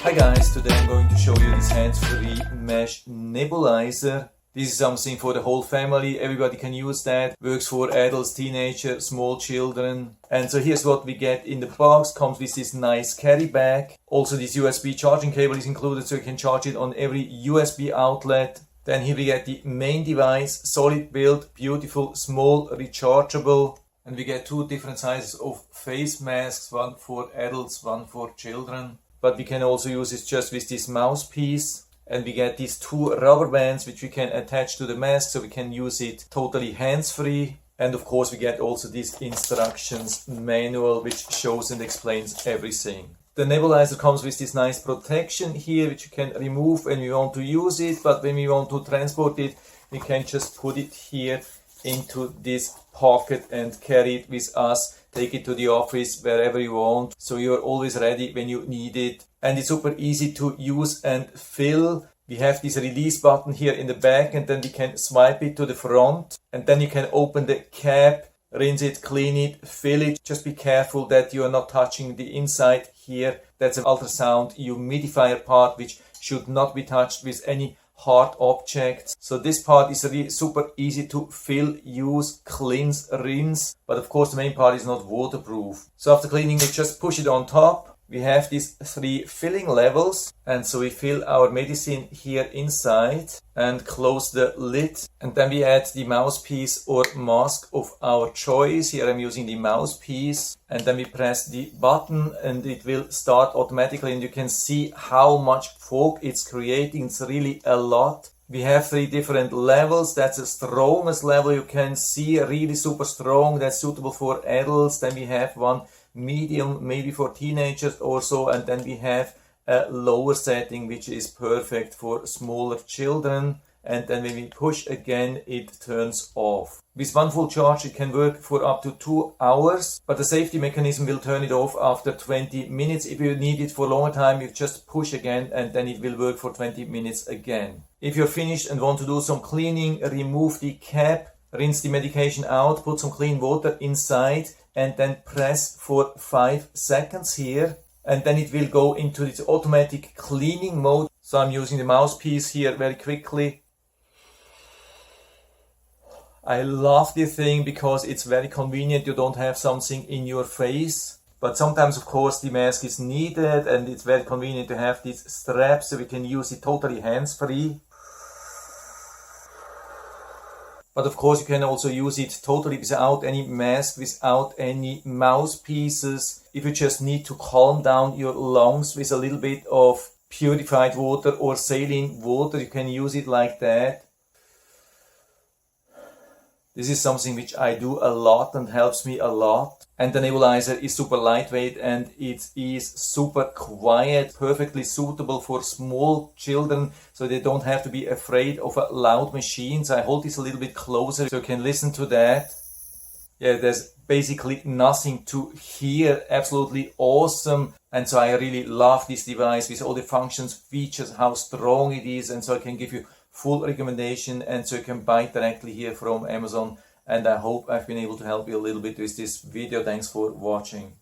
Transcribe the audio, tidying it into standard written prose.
Hi guys, today I'm going to show you this hands-free mesh nebulizer. This is something for the whole family, everybody can use that, works for adults, teenagers, small children. And so here's what we get in the box, comes with this nice carry bag. Also this USB charging cable is included so you can charge it on every USB outlet. Then here we get the main device, solid build, beautiful, small, rechargeable. And we get two different sizes of face masks, one for adults, one for children. But we can also use it just with this mouthpiece. And we get these two rubber bands which we can attach to the mask so we can use it totally hands-free. And of course we get also this instructions manual which shows and explains everything. The nebulizer comes with this nice protection here which you can remove when we want to use it, but when we want to transport it we can just put it here into this pocket and carry it with us, take it to the office wherever you want, so you're always ready when you need it. And it's super easy to use and fill. We have this release button here in the back and then we can swipe it to the front and then you can open the cap, rinse it, clean it, fill it. Just be careful that you are not touching the inside here. That's an ultrasound humidifier part which should not be touched with any hard objects. So this part is really super easy to fill, use, cleanse, rinse. But of course the main part is not waterproof. So after cleaning it, just push it on top. We have these three filling levels, and so we fill our medicine here inside and close the lid, and then we add the mouthpiece or mask of our choice. Here I'm using the mouthpiece, and then we press the button and it will start automatically, and you can see how much fog it's creating. It's really a lot. We have three different levels. That's the strongest level you can see, really super strong. That's suitable for adults. Then we have one medium, maybe for teenagers or so, and then we have a lower setting which is perfect for smaller children. And then when we push again it turns off. With one full charge it can work for up to 2 hours, but the safety mechanism will turn it off after 20 minutes. If you need it for a longer time you just push again and then it will work for 20 minutes again. If you're finished and want to do some cleaning, remove the cap, rinse the medication out, put some clean water inside and then press for 5 seconds here, and then it will go into this automatic cleaning mode. So I'm using the mouthpiece here very quickly. I love this thing because it's very convenient. You don't have something in your face. But sometimes of course the mask is needed and it's very convenient to have these straps so we can use it totally hands-free. But of course you can also use it totally without any mask, without any mouthpieces. If you just need to calm down your lungs with a little bit of purified water or saline water, you can use it like that. This is something which I do a lot and helps me a lot. And the nebulizer is super lightweight and it is super quiet, perfectly suitable for small children so they don't have to be afraid of a loud machine. So I hold this a little bit closer so you can listen to that. Yeah, there's basically nothing to hear. Absolutely awesome. And so I really love this device with all the functions, features, how strong it is, and so I can give you full recommendation, and so you can buy it directly here from Amazon. And I hope I've been able to help you a little bit with this video. Thanks for watching.